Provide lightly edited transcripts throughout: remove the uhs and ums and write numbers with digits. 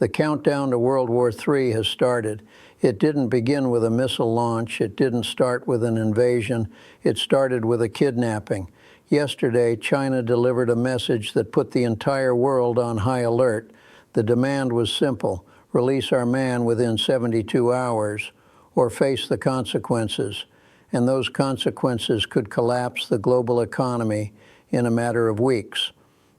The countdown to World War III has started. It didn't begin with a missile launch. It didn't start with an invasion. It started with a kidnapping. Yesterday, China delivered a message that put the entire world on high alert. The demand was simple: release our man within 72 hours or face the consequences. And those consequences could collapse the global economy in a matter of weeks.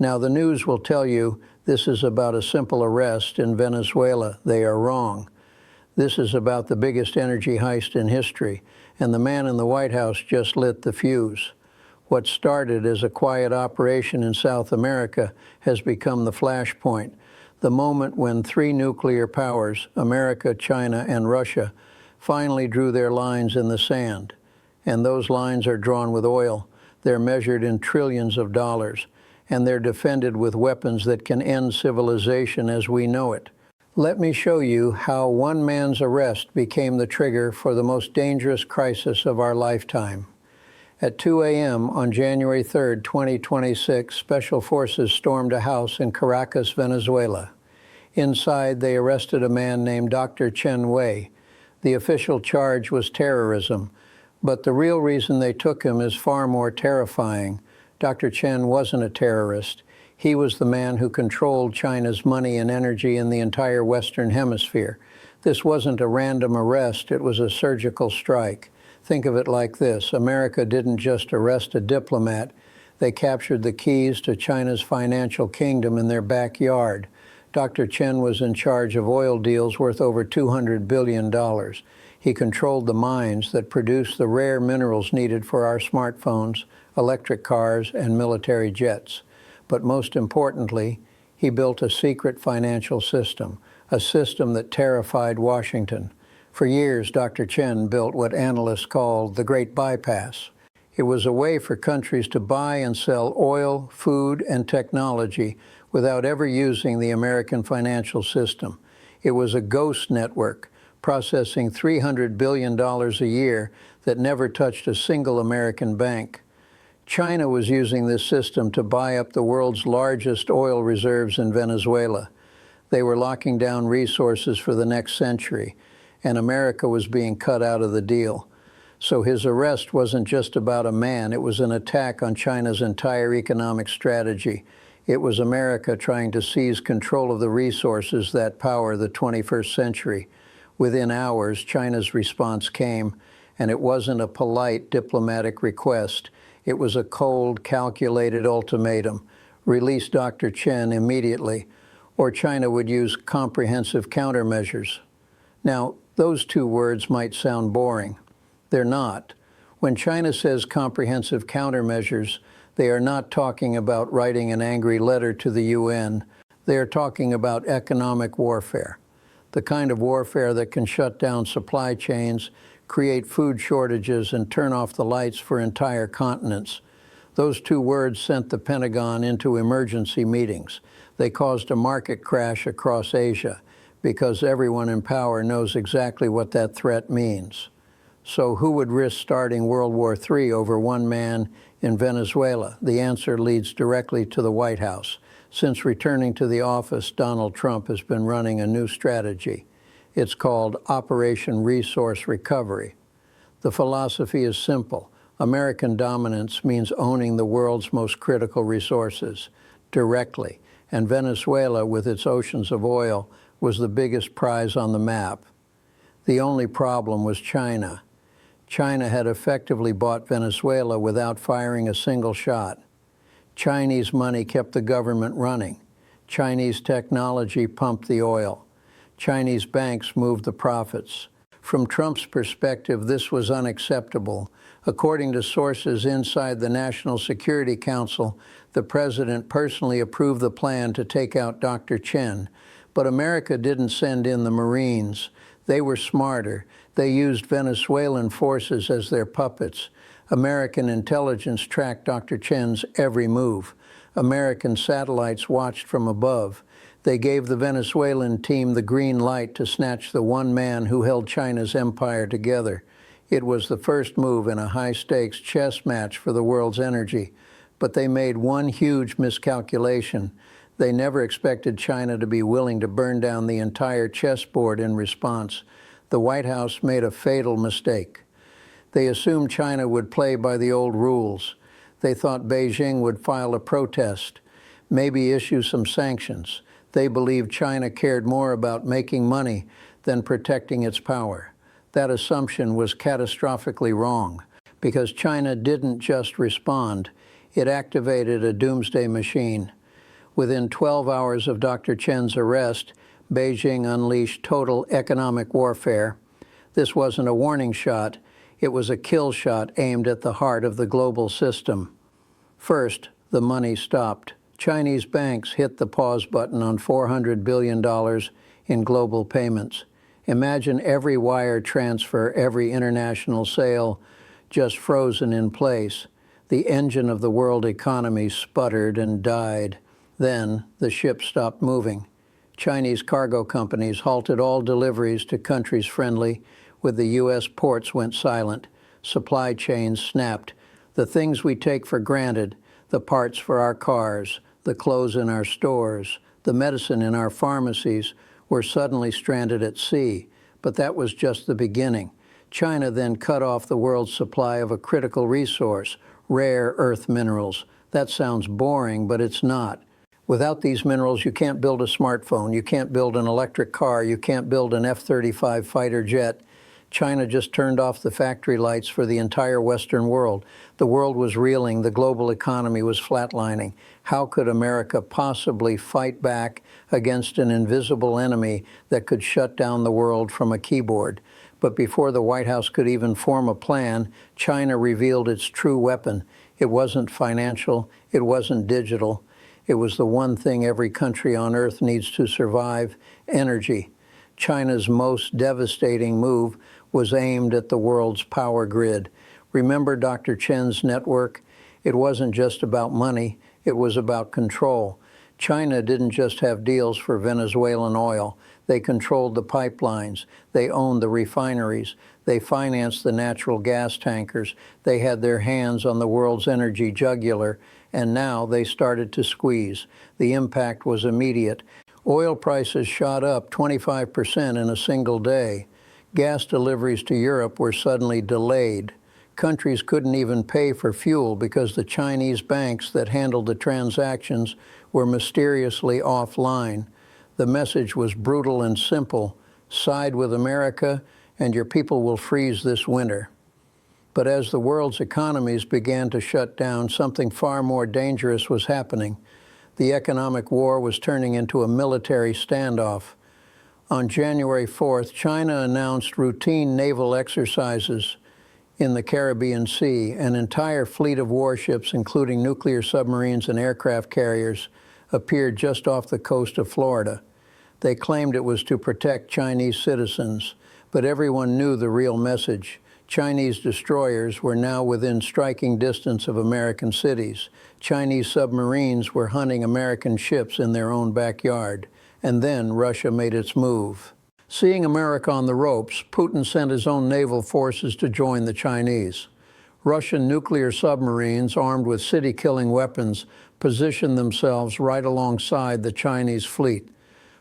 Now, the news will tell you this is about a simple arrest in Venezuela. They are wrong. This is about the biggest energy heist in history, and the man in the White House just lit the fuse. What started as a quiet operation in South America has become the flashpoint, the moment when three nuclear powers, America, China, and Russia, finally drew their lines in the sand. And those lines are drawn with oil. They're measured in trillions of dollars, and they're defended with weapons that can end civilization as we know it. Let me show you how one man's arrest became the trigger for the most dangerous crisis of our lifetime. At 2 a.m. on January 3, 2026, Special Forces stormed a house in Caracas, Venezuela. Inside, they arrested a man named Dr. Chen Wei. The official charge was terrorism, but the real reason they took him is far more terrifying. Dr. Chen wasn't a terrorist. He was the man who controlled China's money and energy in the entire Western Hemisphere. This wasn't a random arrest, it was a surgical strike. Think of it like this: America didn't just arrest a diplomat, they captured the keys to China's financial kingdom in their backyard. Dr. Chen was in charge of oil deals worth over $200 billion. He controlled the mines that produce the rare minerals needed for our smartphones, electric cars, and military jets. But most importantly, he built a secret financial system, a system that terrified Washington. For years, Dr. Chen built what analysts called the Great Bypass. It was a way for countries to buy and sell oil, food, and technology without ever using the American financial system. It was a ghost network, processing $300 billion a year that never touched a single American bank. China was using this system to buy up the world's largest oil reserves in Venezuela. They were locking down resources for the next century, and America was being cut out of the deal. So his arrest wasn't just about a man, it was an attack on China's entire economic strategy. It was America trying to seize control of the resources that power the 21st century. Within hours, China's response came, and it wasn't a polite diplomatic request. It was a cold, calculated ultimatum: release Dr. Chen immediately, or China would use comprehensive countermeasures. Now, those two words might sound boring. They're not. When China says comprehensive countermeasures, they are not talking about writing an angry letter to the UN. They are talking about economic warfare, the kind of warfare that can shut down supply chains, create food shortages, and turn off the lights for entire continents. Those two words sent the Pentagon into emergency meetings. They caused a market crash across Asia because everyone in power knows exactly what that threat means. So who would risk starting World War III over one man in Venezuela? The answer leads directly to the White House. Since returning to the office, Donald Trump has been running a new strategy. It's called Operation Resource Recovery. The philosophy is simple. American dominance means owning the world's most critical resources directly, and Venezuela, with its oceans of oil, was the biggest prize on the map. The only problem was China. China had effectively bought Venezuela without firing a single shot. Chinese money kept the government running. Chinese technology pumped the oil. Chinese banks moved the profits. From Trump's perspective, this was unacceptable. According to sources inside the National Security Council, the president personally approved the plan to take out Dr. Chen. But America didn't send in the Marines. They were smarter. They used Venezuelan forces as their puppets. American intelligence tracked Dr. Chen's every move. American satellites watched from above. They gave the Venezuelan team the green light to snatch the one man who held China's empire together. It was the first move in a high-stakes chess match for the world's energy. But they made one huge miscalculation. They never expected China to be willing to burn down the entire chessboard in response. The White House made a fatal mistake. They assumed China would play by the old rules. They thought Beijing would file a protest, maybe issue some sanctions. They believed China cared more about making money than protecting its power. That assumption was catastrophically wrong, because China didn't just respond. It activated a doomsday machine. Within 12 hours of Dr. Chen's arrest, Beijing unleashed total economic warfare. This wasn't a warning shot. It was a kill shot aimed at the heart of the global system. First, the money stopped. Chinese banks hit the pause button on $400 billion in global payments. Imagine every wire transfer, every international sale just frozen in place. The engine of the world economy sputtered and died. Then the ship stopped moving. Chinese cargo companies halted all deliveries to countries friendly with the U.S. ports went silent. Supply chains snapped. The things we take for granted, the parts for our cars, the clothes in our stores, the medicine in our pharmacies, were suddenly stranded at sea. But that was just the beginning. China then cut off the world's supply of a critical resource, rare earth minerals. That sounds boring, but it's not. Without these minerals, you can't build a smartphone, you can't build an electric car, you can't build an F-35 fighter jet. China just turned off the factory lights for the entire Western world. The world was reeling, the global economy was flatlining. How could America possibly fight back against an invisible enemy that could shut down the world from a keyboard? But before the White House could even form a plan, China revealed its true weapon. It wasn't financial, it wasn't digital. It was the one thing every country on earth needs to survive: energy. China's most devastating move was aimed at the world's power grid. Remember Dr. Chen's network? It wasn't just about money, it was about control. China didn't just have deals for Venezuelan oil. They controlled the pipelines. They owned the refineries. They financed the natural gas tankers. They had their hands on the world's energy jugular. And now they started to squeeze. The impact was immediate. Oil prices shot up 25% in a single day. Gas deliveries to Europe were suddenly delayed. Countries couldn't even pay for fuel because the Chinese banks that handled the transactions were mysteriously offline. The message was brutal and simple: side with America and your people will freeze this winter. But as the world's economies began to shut down, something far more dangerous was happening. The economic war was turning into a military standoff. On January 4th, China announced routine naval exercises in the Caribbean Sea. An entire fleet of warships, including nuclear submarines and aircraft carriers, appeared just off the coast of Florida. They claimed it was to protect Chinese citizens, but everyone knew the real message. Chinese destroyers were now within striking distance of American cities. Chinese submarines were hunting American ships in their own backyard. And then Russia made its move. Seeing America on the ropes, Putin sent his own naval forces to join the Chinese. Russian nuclear submarines, armed with city-killing weapons, positioned themselves right alongside the Chinese fleet.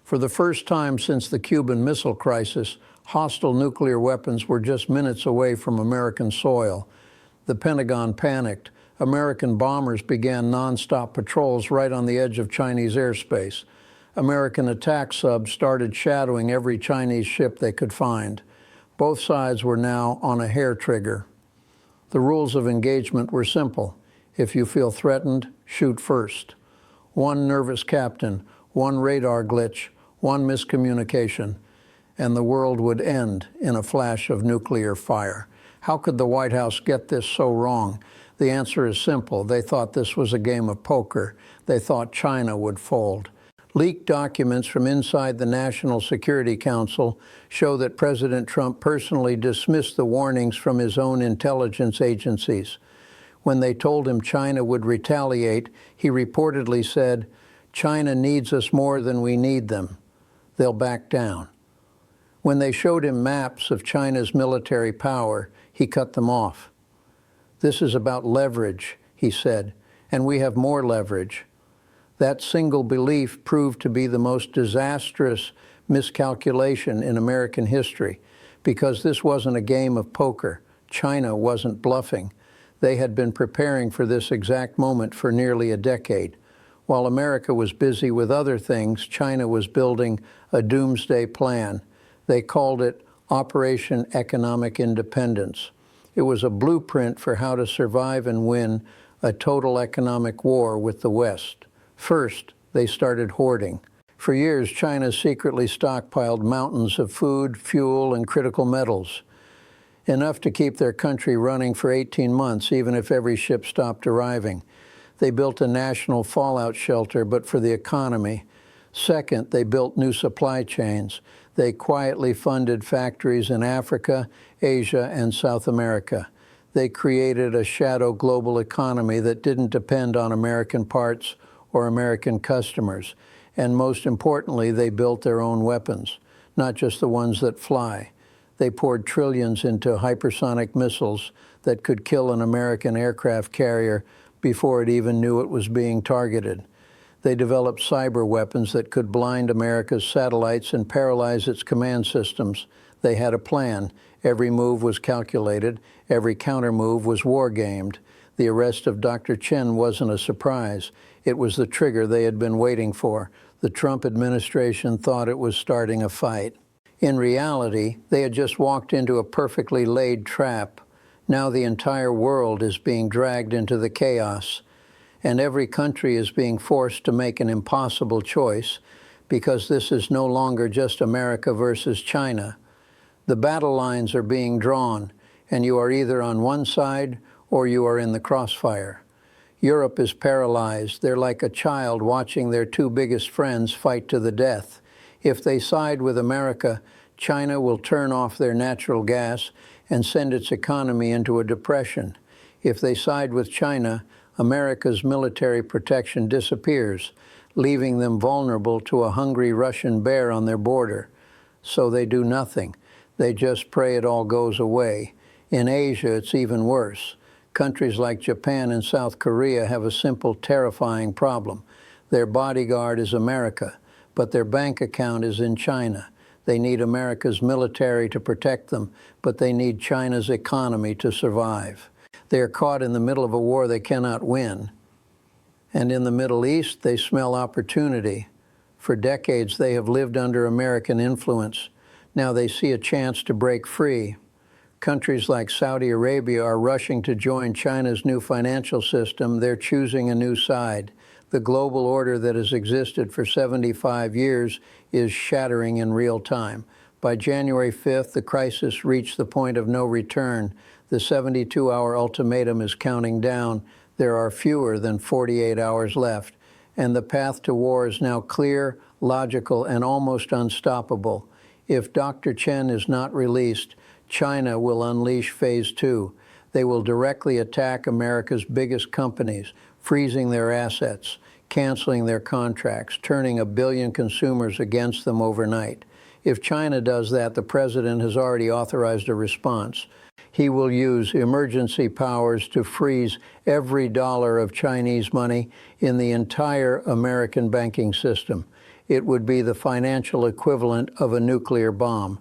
For the first time since the Cuban Missile Crisis, hostile nuclear weapons were just minutes away from American soil. The Pentagon panicked. American bombers began nonstop patrols right on the edge of Chinese airspace. American attack subs started shadowing every Chinese ship they could find. Both sides were now on a hair trigger. The rules of engagement were simple. If you feel threatened, shoot first. One nervous captain, one radar glitch, one miscommunication, and the world would end in a flash of nuclear fire. How could the White House get this so wrong? The answer is simple. They thought this was a game of poker. They thought China would fold. Leaked documents from inside the National Security Council show that President Trump personally dismissed the warnings from his own intelligence agencies. When they told him China would retaliate, he reportedly said, "China needs us more than we need them. They'll back down." When they showed him maps of China's military power, he cut them off. "This is about leverage," he said, "and we have more leverage." That single belief proved to be the most disastrous miscalculation in American history, because this wasn't a game of poker. China wasn't bluffing. They had been preparing for this exact moment for nearly a decade. While America was busy with other things, China was building a doomsday plan. They called it Operation Economic Independence. It was a blueprint for how to survive and win a total economic war with the West. First, they started hoarding. For years, China secretly stockpiled mountains of food, fuel, and critical metals, enough to keep their country running for 18 months, even if every ship stopped arriving. They built a national fallout shelter, but for the economy. Second, they built new supply chains. They quietly funded factories in Africa, Asia, and South America. They created a shadow global economy that didn't depend on American parts or American customers. And most importantly, they built their own weapons, not just the ones that fly. They poured trillions into hypersonic missiles that could kill an American aircraft carrier before it even knew it was being targeted. They developed cyber weapons that could blind America's satellites and paralyze its command systems. They had a plan. Every move was calculated. Every counter-move was war-gamed. The arrest of Dr. Chen wasn't a surprise. It was the trigger they had been waiting for. The Trump administration thought it was starting a fight. In reality, they had just walked into a perfectly laid trap. Now the entire world is being dragged into the chaos, and every country is being forced to make an impossible choice, because this is no longer just America versus China. The battle lines are being drawn, and you are either on one side or you are in the crossfire. Europe is paralyzed. They're like a child watching their two biggest friends fight to the death. If they side with America, China will turn off their natural gas and send its economy into a depression. If they side with China, America's military protection disappears, leaving them vulnerable to a hungry Russian bear on their border. So they do nothing. They just pray it all goes away. In Asia, it's even worse. Countries like Japan and South Korea have a simple, terrifying problem. Their bodyguard is America, but their bank account is in China. They need America's military to protect them, but they need China's economy to survive. They are caught in the middle of a war they cannot win. And in the Middle East, they smell opportunity. For decades, they have lived under American influence. Now they see a chance to break free. Countries like Saudi Arabia are rushing to join China's new financial system. They're choosing a new side. The global order that has existed for 75 years is shattering in real time. By January 5th, the crisis reached the point of no return. The 72-hour ultimatum is counting down. There are fewer than 48 hours left. And the path to war is now clear, logical, and almost unstoppable. If Dr. Chen is not released, China will unleash Phase 2. They will directly attack America's biggest companies, freezing their assets, canceling their contracts, turning 1 billion consumers against them overnight. If China does that, the president has already authorized a response. He will use emergency powers to freeze every dollar of Chinese money in the entire American banking system. It would be the financial equivalent of a nuclear bomb.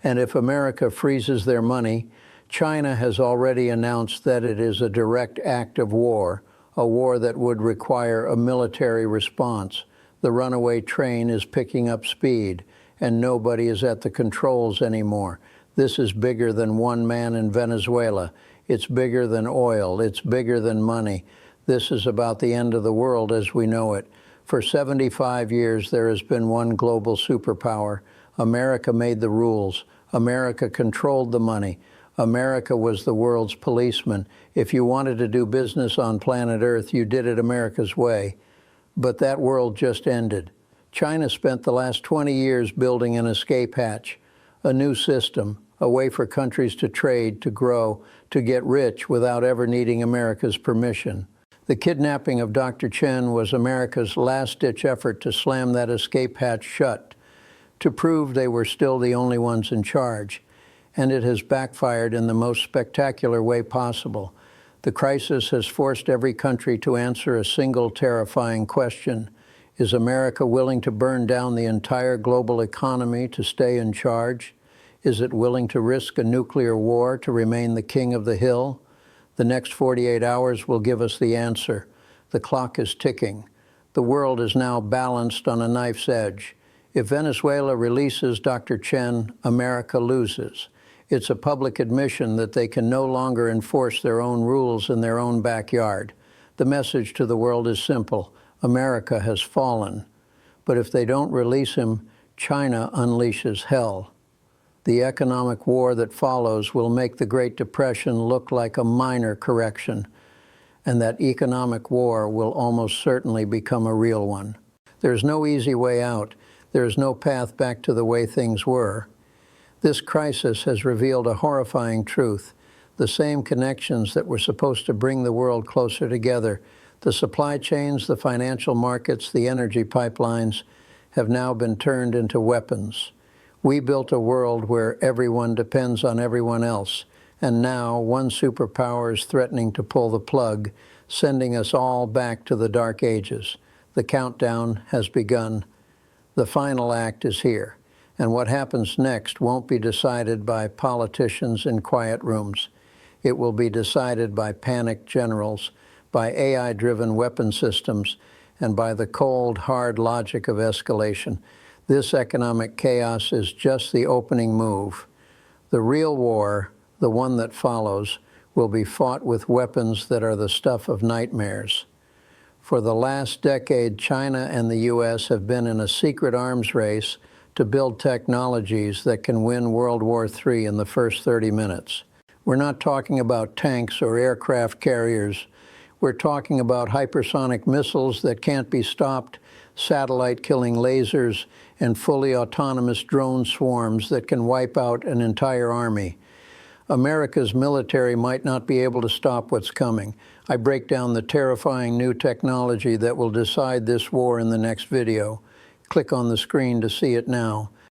And if America freezes their money, China has already announced that it is a direct act of war, a war that would require a military response. The runaway train is picking up speed, and nobody is at the controls anymore. This is bigger than one man in Venezuela. It's bigger than oil. It's bigger than money. This is about the end of the world as we know it. For 75 years, there has been one global superpower. America made the rules. America controlled the money. America was the world's policeman. If you wanted to do business on planet Earth, you did it America's way. But that world just ended. China spent the last 20 years building an escape hatch, a new system, a way for countries to trade, to grow, to get rich without ever needing America's permission. The kidnapping of Dr. Chen was America's last-ditch effort to slam that escape hatch shut, to prove they were still the only ones in charge. And it has backfired in the most spectacular way possible. The crisis has forced every country to answer a single terrifying question. Is America willing to burn down the entire global economy to stay in charge? Is it willing to risk a nuclear war to remain the king of the hill? The next 48 hours will give us the answer. The clock is ticking. The world is now balanced on a knife's edge. If Venezuela releases Dr. Chen, America loses. It's a public admission that they can no longer enforce their own rules in their own backyard. The message to the world is simple. America has fallen. But if they don't release him, China unleashes hell. The economic war that follows will make the Great Depression look like a minor correction, and that economic war will almost certainly become a real one. There's no easy way out. There is no path back to the way things were. This crisis has revealed a horrifying truth. The same connections that were supposed to bring the world closer together, the supply chains, the financial markets, the energy pipelines, have now been turned into weapons. We built a world where everyone depends on everyone else, and now one superpower is threatening to pull the plug, sending us all back to the dark ages. The countdown has begun. The final act is here, and what happens next won't be decided by politicians in quiet rooms. It will be decided by panicked generals, by AI-driven weapon systems, and by the cold, hard logic of escalation. This economic chaos is just the opening move. The real war, the one that follows, will be fought with weapons that are the stuff of nightmares. For the last decade, China and the U.S. have been in a secret arms race to build technologies that can win World War III in the first 30 minutes. We're not talking about tanks or aircraft carriers. We're talking about hypersonic missiles that can't be stopped, satellite-killing lasers, and fully autonomous drone swarms that can wipe out an entire army. America's military might not be able to stop what's coming. I break down the terrifying new technology that will decide this war in the next video. Click on the screen to see it now.